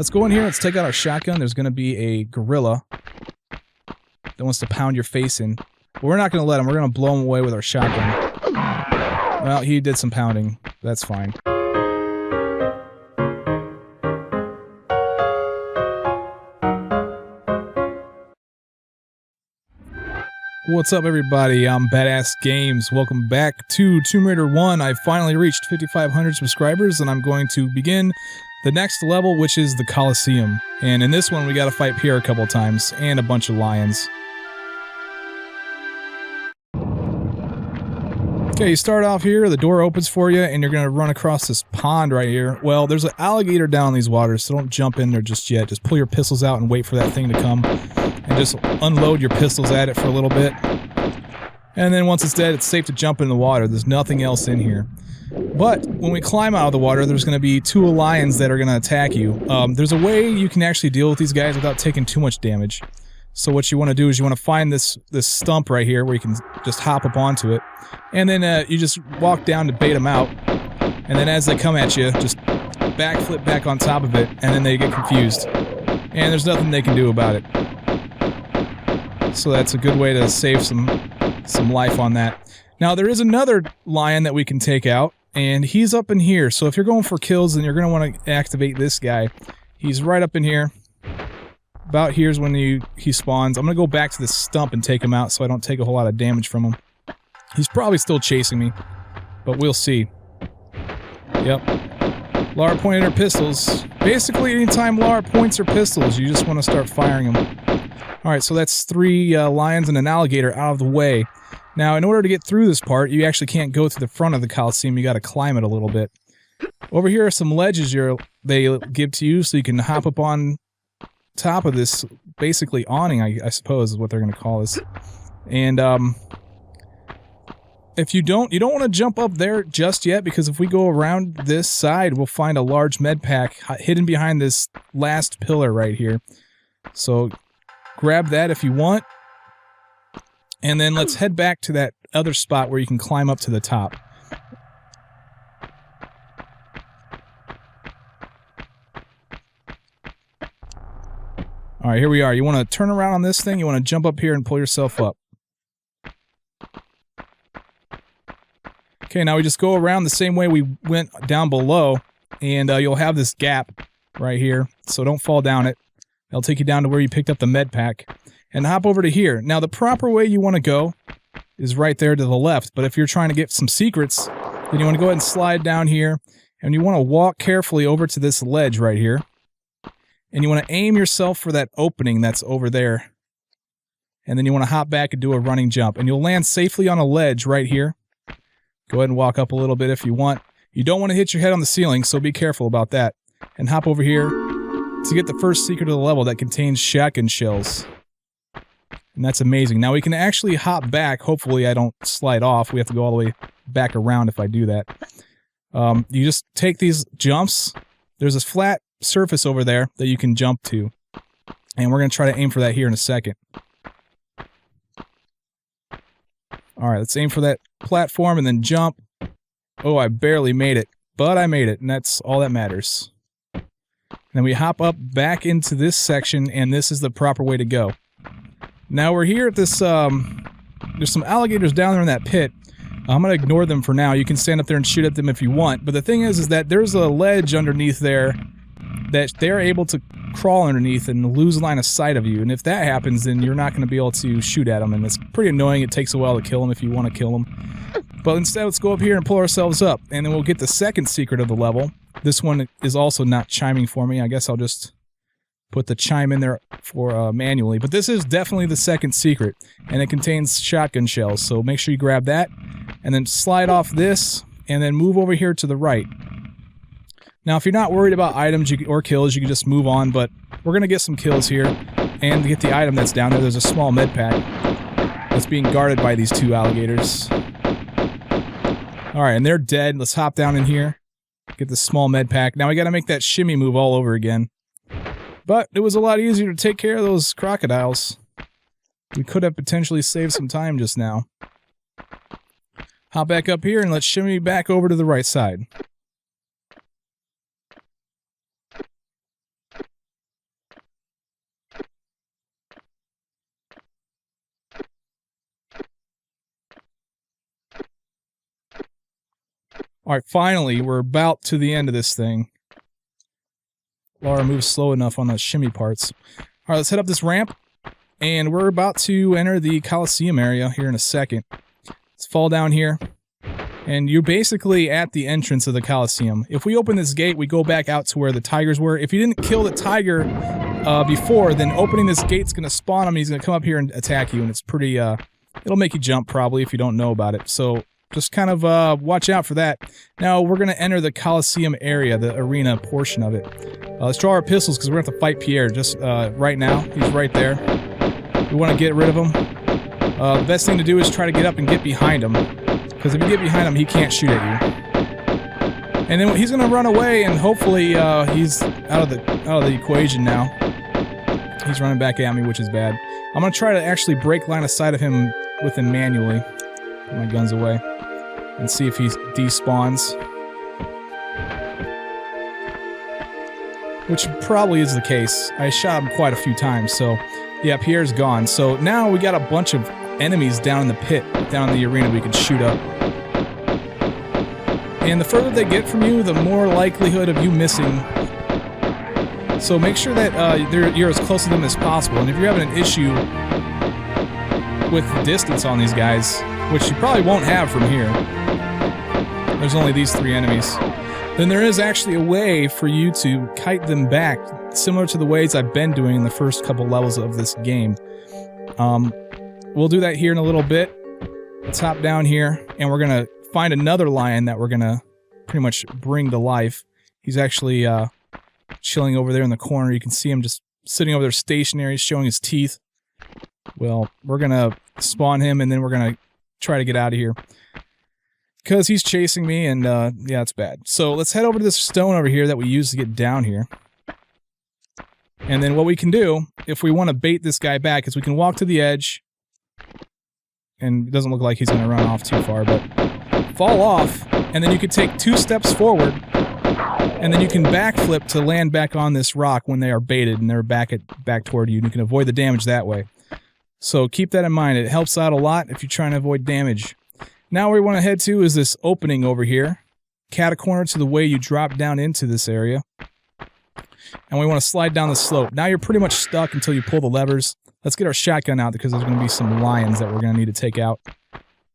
Let's go in here. Let's take out our shotgun. There's going to be a gorilla that wants to pound your face in. But we're not going to let him. We're going to blow him away with our shotgun. Well, he did some pounding. That's fine. What's up, everybody? I'm badassgamez. Welcome back to Tomb Raider 1. I finally reached 5,500 subscribers, and I'm going to begin the next level, which is the Colosseum. And in this one, we gotta fight Pierre a couple times, and a bunch of lions. Okay, you start off here, the door opens for you, and you're gonna run across this pond right here. Well, there's an alligator down in these waters, so don't jump in there just yet. Just pull your pistols out and wait for that thing to come. And just unload your pistols at it for a little bit. And then once it's dead, it's safe to jump in the water. There's nothing else in here. But when we climb out of the water, there's going to be two lions that are going to attack you. There's a way you can actually deal with these guys without taking too much damage. So what you want to do is you want to find this stump right here where you can just hop up onto it. And then you just walk down to bait them out. And then as they come at you, just backflip back on top of it, and then they get confused. And there's nothing they can do about it. So that's a good way to save some life on that. Now there is another lion that we can take out, and he's up in here. So if you're going for kills, then you're going to want to activate this guy. He's right up in here. About here's when he spawns. I'm going to go back to this stump and take him out so I don't take a whole lot of damage from him. He's probably still chasing me, but we'll see. Yep. Lara pointed her pistols. Basically, anytime Lara points her pistols, you just want to start firing them. Alright, so that's 3 lions and an alligator out of the way. Now, in order to get through this part, you actually can't go through the front of the Colosseum, you gotta climb it a little bit. Over here are some ledges they give to you, so you can hop up on top of this, basically awning, I suppose is what they're gonna call this. And, if you don't want to jump up there just yet, because if we go around this side, we'll find a large med pack hidden behind this last pillar right here. So grab that if you want, and then let's head back to that other spot where you can climb up to the top. Alright, here we are. You want to turn around on this thing, you want to jump up here and pull yourself up. Okay, now we just go around the same way we went down below, and you'll have this gap right here, so don't fall down it. It'll take you down to where you picked up the med pack. And hop over to here. Now, the proper way you want to go is right there to the left, but if you're trying to get some secrets, then you want to go ahead and slide down here, and you want to walk carefully over to this ledge right here. And you want to aim yourself for that opening that's over there. And then you want to hop back and do a running jump. And you'll land safely on a ledge right here. Go ahead and walk up a little bit if you want. You don't want to hit your head on the ceiling, so be careful about that. And hop over here to get the first secret of the level that contains shotgun shells. And that's amazing. Now we can actually hop back. Hopefully I don't slide off. We have to go all the way back around if I do that. You just take these jumps. There's this flat surface over there that you can jump to. And we're going to try to aim for that here in a second. Alright, let's aim for that platform and then jump. Oh, I barely made it. But I made it, and that's all that matters. Then we hop up back into this section, and this is the proper way to go. Now we're here at this, there's some alligators down there in that pit. I'm going to ignore them for now. You can stand up there and shoot at them if you want. But the thing is that there's a ledge underneath there that they're able to crawl underneath and lose line of sight of you. And if that happens, then you're not going to be able to shoot at them. And it's pretty annoying. It takes a while to kill them if you want to kill them. But instead, let's go up here and pull ourselves up. And then we'll get the second secret of the level. This one is also not chiming for me. I guess I'll just put the chime in there for manually. But this is definitely the second secret. And it contains shotgun shells. So make sure you grab that. And then slide off this. And then move over here to the right. Now, if you're not worried about items or kills, you can just move on. But we're going to get some kills here. And to get the item that's down there, there's a small med pack that's being guarded by these 2 alligators. Alright, and they're dead. Let's hop down in here. Get this small med pack. Now we gotta make that shimmy move all over again. But it was a lot easier to take care of those crocodiles. We could have potentially saved some time just now. Hop back up here and let's shimmy back over to the right side. All right, finally, we're about to the end of this thing. Laura moves slow enough on those shimmy parts. All right, let's head up this ramp, and we're about to enter the Colosseum area here in a second. Let's fall down here, and you're basically at the entrance of the Colosseum. If we open this gate, we go back out to where the tigers were. If you didn't kill the tiger before, then opening this gate's going to spawn him, and he's going to come up here and attack you, and it's pretty, it'll make you jump probably if you don't know about it. So just kind of watch out for that. Now we're going to enter the Colosseum area, the arena portion of it. Let's draw our pistols because we're going to have to fight Pierre just right now. He's right there. We want to get rid of him. The best thing to do is try to get up and get behind him, because if you get behind him, he can't shoot at you. And then he's going to run away, and hopefully he's out of the equation now. He's running back at me, which is bad. I'm going to try to actually break line of sight of him with him manually. Put my guns away. And see if he despawns. Which probably is the case. I shot him quite a few times, so yeah, Pierre's gone. So now we got a bunch of enemies down in the pit, down in the arena we can shoot up. And the further they get from you, the more likelihood of you missing. So make sure that you're as close to them as possible. And if you're having an issue with the distance on these guys, which you probably won't have from here, there's only these 3 enemies, then there is actually a way for you to kite them back, similar to the ways I've been doing in the first couple levels of this game. We'll do that here in a little bit. Let's hop down here, and we're going to find another lion that we're going to pretty much bring to life. He's actually chilling over there in the corner. You can see him just sitting over there stationary, showing his teeth. Well, we're going to spawn him, and then we're going to try to get out of here, because he's chasing me, and yeah, it's bad. So let's head over to this stone over here that we used to get down here. And then what we can do, if we want to bait this guy back, is we can walk to the edge, and it doesn't look like he's going to run off too far, but fall off, and then you could take 2 steps forward, and then you can backflip to land back on this rock when they are baited and they're back toward you, and you can avoid the damage that way. So keep that in mind. It helps out a lot if you're trying to avoid damage. Now where we want to head to is this opening over here. Catacorner to the way you drop down into this area. And we want to slide down the slope. Now you're pretty much stuck until you pull the levers. Let's get our shotgun out, because there's going to be some lions that we're going to need to take out.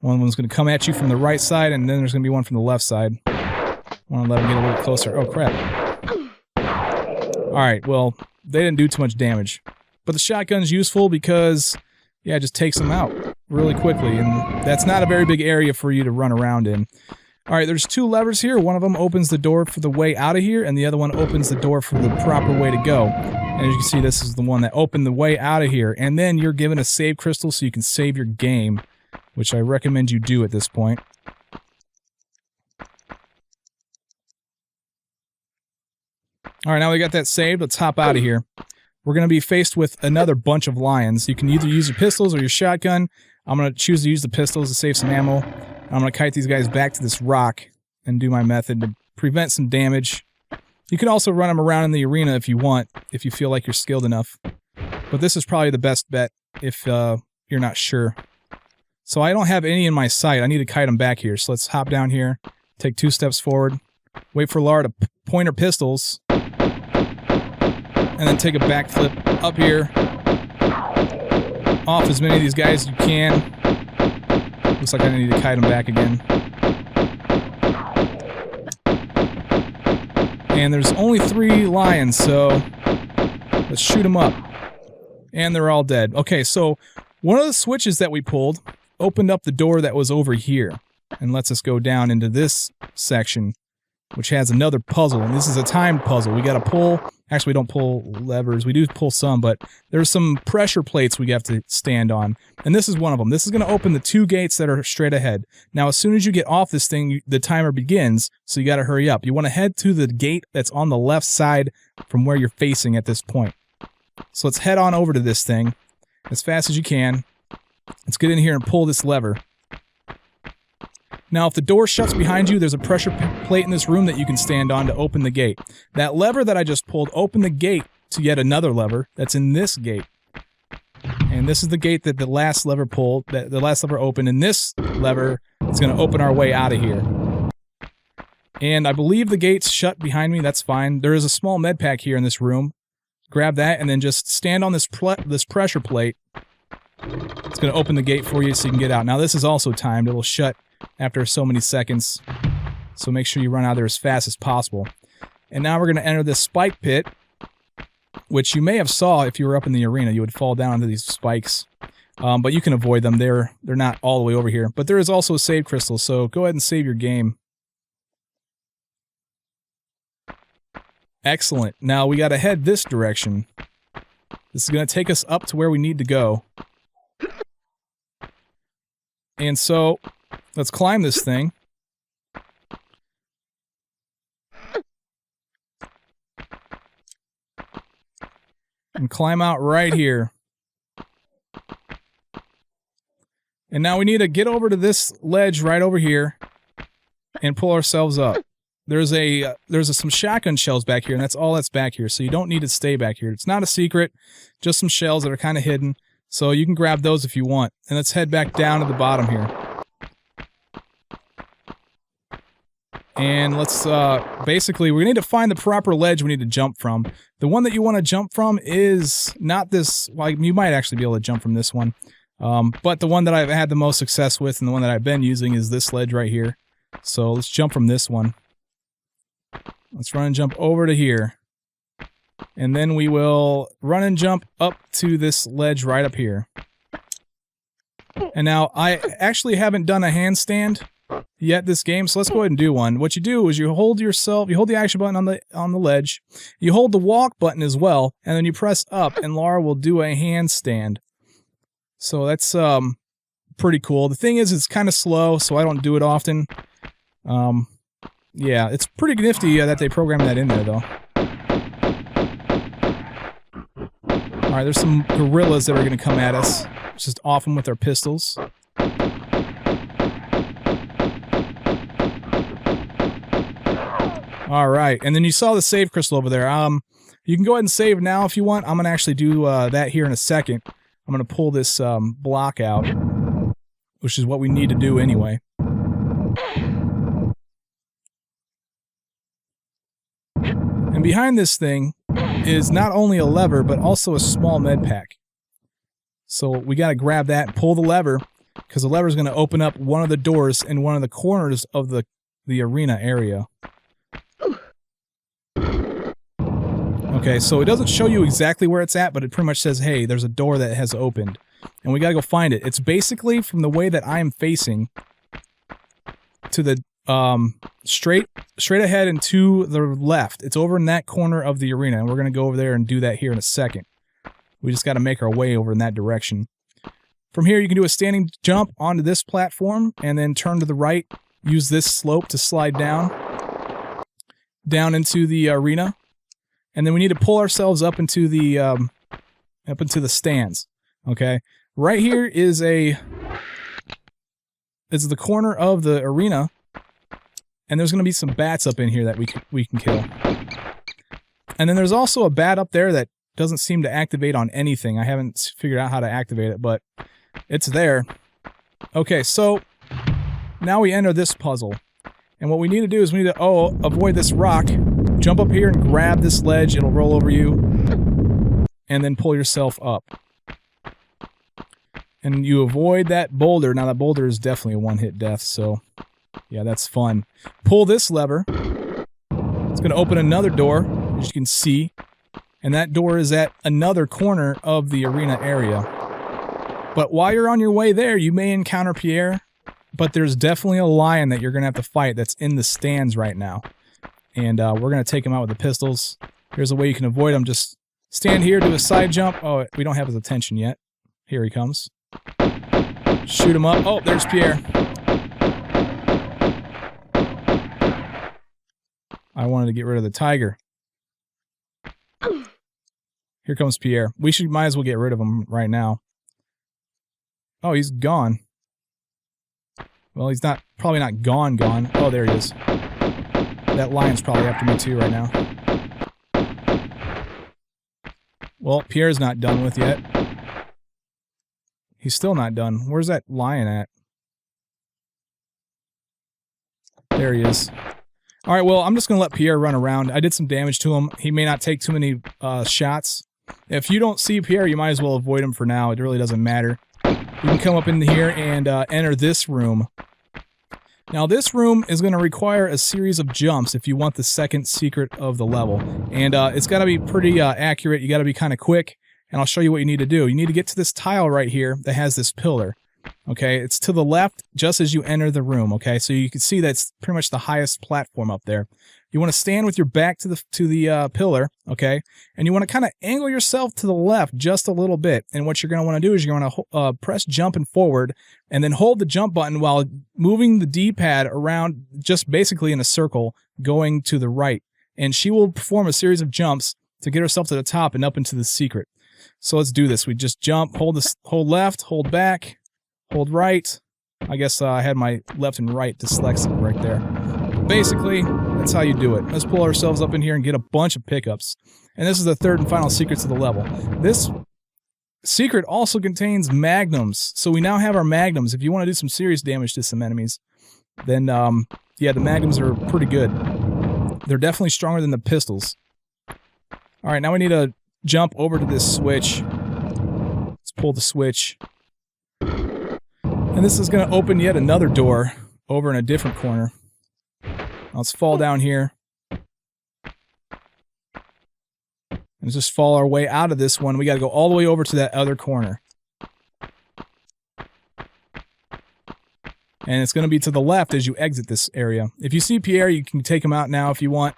One's going to come at you from the right side, and then there's going to be one from the left side. I want to let him get a little closer. Oh, crap. Alright, well, they didn't do too much damage. But the shotgun's useful because, yeah, it just takes them out really quickly, and that's not a very big area for you to run around in. Alright, there's 2 levers here. One of them opens the door for the way out of here, and the other one opens the door for the proper way to go. And as you can see, this is the one that opened the way out of here. And then you're given a save crystal so you can save your game, which I recommend you do at this point. Alright, now we got that saved. Let's hop out of here. We're going to be faced with another bunch of lions. You can either use your pistols or your shotgun. I'm going to choose to use the pistols to save some ammo. I'm going to kite these guys back to this rock and do my method to prevent some damage. You can also run them around in the arena if you want, if you feel like you're skilled enough. But this is probably the best bet if you're not sure. So I don't have any in my sight. I need to kite them back here. So let's hop down here, take 2 steps forward, wait for Laura to point her pistols, and then take a backflip up here, off as many of these guys as you can. Looks like I need to kite them back again. And there's only 3 lions, so let's shoot them up. And they're all dead. Okay, so one of the switches that we pulled opened up the door that was over here and lets us go down into this section, which has another puzzle, and this is a timed puzzle. We gotta pull... Actually, we don't pull levers. We do pull some, but there's some pressure plates we have to stand on. And this is one of them. This is going to open the 2 gates that are straight ahead. Now, as soon as you get off this thing, the timer begins, so you got to hurry up. You want to head to the gate that's on the left side from where you're facing at this point. So let's head on over to this thing as fast as you can. Let's get in here and pull this lever. Now, if the door shuts behind you, there's a pressure plate in this room that you can stand on to open the gate. That lever that I just pulled opened the gate to yet another lever that's in this gate. And this is the gate that the last lever pulled, that the last lever opened, and this lever is going to open our way out of here. And I believe the gate's shut behind me. That's fine. There is a small med pack here in this room. Grab that and then just stand on this pressure plate. It's going to open the gate for you so you can get out. Now this is also timed. It'll shut after so many seconds. So make sure you run out of there as fast as possible. And now we're going to enter this spike pit, which you may have saw if you were up in the arena. You would fall down into these spikes. But you can avoid them. They're not all the way over here. But there is also a save crystal, so go ahead and save your game. Excellent. Now we got to head this direction. This is going to take us up to where we need to go. And so, let's climb this thing. And climb out right here. And now we need to get over to this ledge right over here and pull ourselves up. There's some shotgun shells back here, and that's all that's back here, so you don't need to stay back here. It's not a secret, just some shells that are kind of hidden, so you can grab those if you want. And let's head back down to the bottom here. And let's, basically, we need to find the proper ledge we need to jump from. The one that you want to jump from is not this, well, you might actually be able to jump from this one. But the one that I've had the most success with and the one that I've been using is this ledge right here. So let's jump from this one. Let's run and jump over to here. And then we will run and jump up to this ledge right up here. And now, I actually haven't done a handstand yet this game, so let's go ahead and do one. What you do is you hold the action button on the ledge, you hold the walk button as well, and then you press up, and Laura will do a handstand. So that's pretty cool. The thing is, it's kind of slow, so I don't do it often. Yeah, it's pretty nifty that they programmed that in there, though. Alright, there's some gorillas that are going to come at us. Let's just off them with our pistols. Alright, and then you saw the save crystal over there. You can go ahead and save now if you want. I'm going to actually do that here in a second. I'm going to pull this block out, which is what we need to do anyway. And behind this thing is not only a lever, but also a small med pack. So we got to grab that and pull the lever, because the lever is going to open up one of the doors in one of the corners of the arena area. Okay, so it doesn't show you exactly where it's at, but it pretty much says, hey, there's a door that has opened. And we got to go find it. It's basically from the way that I am facing to the straight ahead and to the left. It's over in that corner of the arena, and we're going to go over there and do that here in a second. We just got to make our way over in that direction. From here, you can do a standing jump onto this platform, and then turn to the right. Use this slope to slide down into the arena. And then we need to pull ourselves up into the stands. Okay? Right here is the corner of the arena. And there's going to be some bats up in here that we can kill. And then there's also a bat up there that doesn't seem to activate on anything. I haven't figured out how to activate it, but it's there. Okay, so now we enter this puzzle. And what we need to do is we need to avoid this rock. Jump up here and grab this ledge. It'll roll over you. And then pull yourself up. And you avoid that boulder. Now that boulder is definitely a one-hit death, so yeah, that's fun. Pull this lever. It's going to open another door, as you can see. And that door is at another corner of the arena area. But while you're on your way there, you may encounter Pierre. But there's definitely a lion that you're going to have to fight that's in the stands right now. And we're going to take him out with the pistols. Here's a way you can avoid him. Just stand here, do a side jump. Oh, we don't have his attention yet. Here he comes. Shoot him up. Oh, there's Pierre. I wanted to get rid of the tiger. Here comes Pierre. Might as well get rid of him right now. Oh, he's gone. Well, he's probably not gone. Oh, there he is. That lion's probably after me too right now. Well, Pierre's not done with yet. He's still not done. Where's that lion at? There he is. All right, well, I'm just going to let Pierre run around. I did some damage to him. He may not take too many shots. If you don't see Pierre, you might as well avoid him for now. It really doesn't matter. You can come up in here and enter this room. Now, this room is going to require a series of jumps if you want the second secret of the level. And it's got to be pretty accurate. You got to be kind of quick. And I'll show you what you need to do. You need to get to this tile right here that has this pillar. Okay, it's to the left just as you enter the room. Okay, so you can see that's pretty much the highest platform up there. You want to stand with your back to the pillar. Okay, and you want to kind of angle yourself to the left just a little bit. And what you're going to want to do is you're going to press jump and forward, and then hold the jump button while moving the D-pad around, just basically in a circle, going to the right. And she will perform a series of jumps to get herself to the top and up into the secret. So let's do this. We just jump, hold left, hold back, hold right. I guess I had my left and right dyslexic right there. Basically, that's how you do it. Let's pull ourselves up in here and get a bunch of pickups. And this is the third and final secret to the level. This secret also contains Magnums. So we now have our Magnums. If you want to do some serious damage to some enemies, then, yeah, the Magnums are pretty good. They're definitely stronger than the pistols. All right, now we need to jump over to this switch. Let's pull the switch. And this is going to open yet another door over in a different corner. Let's fall down here. And just fall our way out of this one. We got to go all the way over to that other corner. And it's going to be to the left as you exit this area. If you see Pierre, you can take him out now if you want.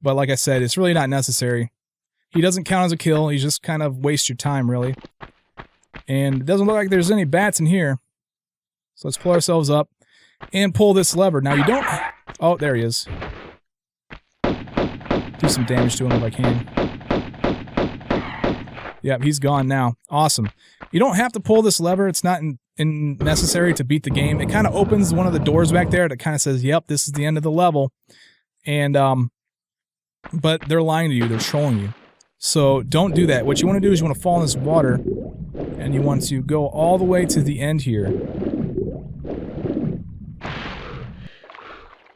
But like I said, it's really not necessary. He doesn't count as a kill. He just kind of wastes your time, really. And it doesn't look like there's any bats in here. So let's pull ourselves up and pull this lever. Now you don't... Oh, there he is. Do some damage to him if I can. Yep, he's gone now. Awesome. You don't have to pull this lever. It's not necessary to beat the game. It kind of opens one of the doors back there that kind of says, yep, this is the end of the level. And, but they're lying to you. They're trolling you. So don't do that. What you want to do is you want to fall in this water, and you want to go all the way to the end here.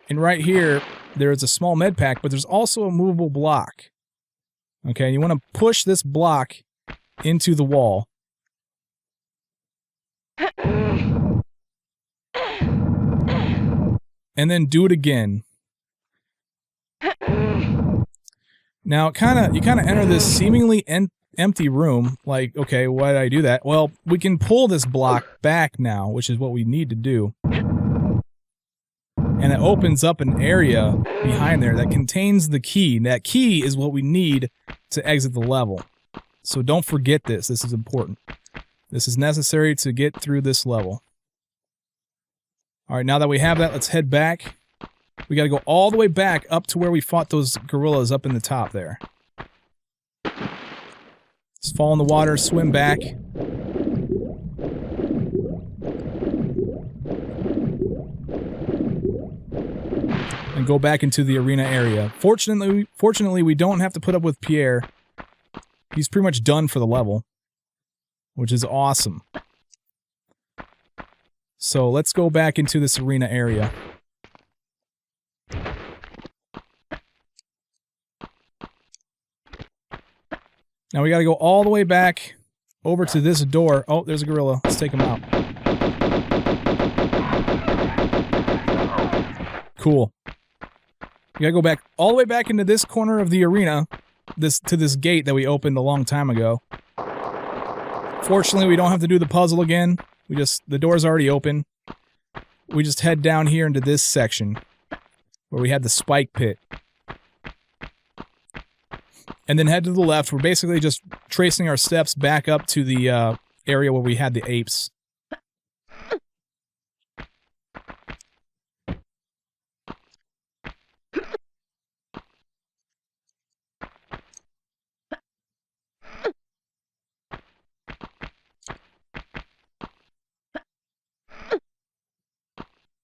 And right here, there is a small med pack, but there's also a movable block. Okay, you want to push this block into the wall. And then do it again. Now, you kind of enter this seemingly empty room. Like, okay, why did I do that? Well, we can pull this block back now, which is what we need to do. And it opens up an area behind there that contains the key. That key is what we need to exit the level. So don't forget this. This is important. This is necessary to get through this level. All right, now that we have that, let's head back. We got to go all the way back up to where we fought those gorillas up in the top there. Let's fall in the water, swim back. And go back into the arena area. Fortunately, we don't have to put up with Pierre. He's pretty much done for the level, which is awesome. So let's go back into this arena area. Now we got to go all the way back over to this door. Oh, there's a gorilla. Let's take him out. Cool. We got to go back all the way back into this corner of the arena, to this gate that we opened a long time ago. Fortunately, we don't have to do the puzzle again. The door's already open. We just head down here into this section where we had the spike pit. And then head to the left. We're basically just tracing our steps back up to the area where we had the apes.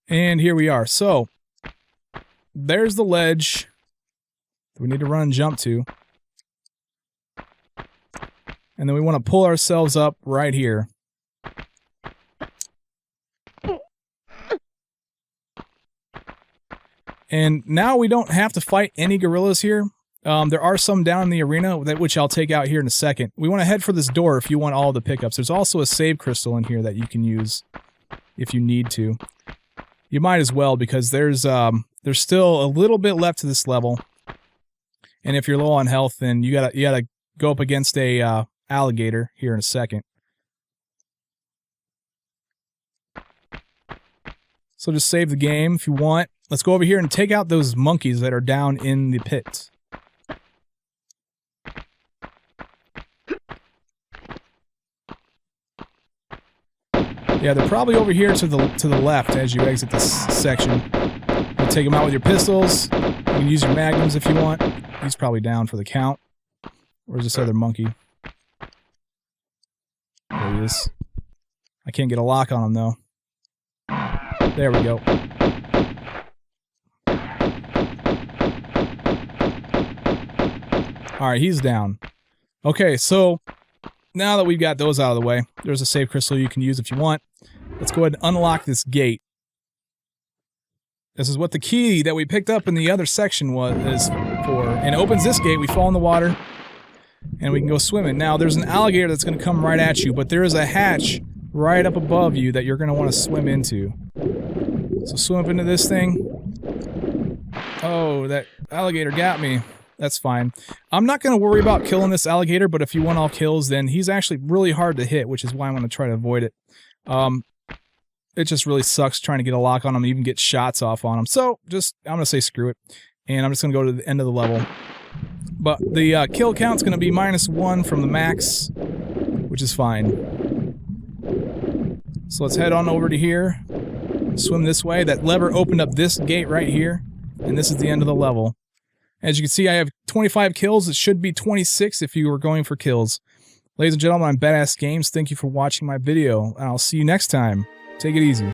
And here we are. So, there's the ledge that we need to run and jump to. And then we want to pull ourselves up right here. And now we don't have to fight any gorillas here. There are some down in the arena, which I'll take out here in a second. We want to head for this door if you want all the pickups. There's also a save crystal in here that you can use if you need to. You might as well, because there's still a little bit left to this level. And if you're low on health, then you gotta go up against a alligator here in a second. So just save the game if you want. Let's go over here and take out those monkeys that are down in the pit. Yeah, they're probably over here to the left as you exit this section. You take them out with your pistols. You can use your magnums if you want. He's probably down for the count. Where's this other monkey? There he is. I can't get a lock on him though. There we go. Alright, he's down. Okay, so now that we've got those out of the way, there's a save crystal you can use if you want. Let's go ahead and unlock this gate. This is what the key that we picked up in the other section is for. And it opens this gate, we fall in the water, and we can go swimming. Now, there's an alligator that's going to come right at you, but there is a hatch right up above you that you're going to want to swim into. So swim up into this thing. Oh, that alligator got me. That's fine. I'm not going to worry about killing this alligator, but if you want all kills, then he's actually really hard to hit, which is why I'm going to try to avoid it. It just really sucks trying to get a lock on him and even get shots off on him. So, I'm going to say screw it. And I'm just going to go to the end of the level. But the kill count's going to be -1 from the max, which is fine. So let's head on over to here. Swim this way. That lever opened up this gate right here. And this is the end of the level. As you can see, I have 25 kills. It should be 26 if you were going for kills. Ladies and gentlemen, I'm badassgamez. Thank you for watching my video, and I'll see you next time. Take it easy.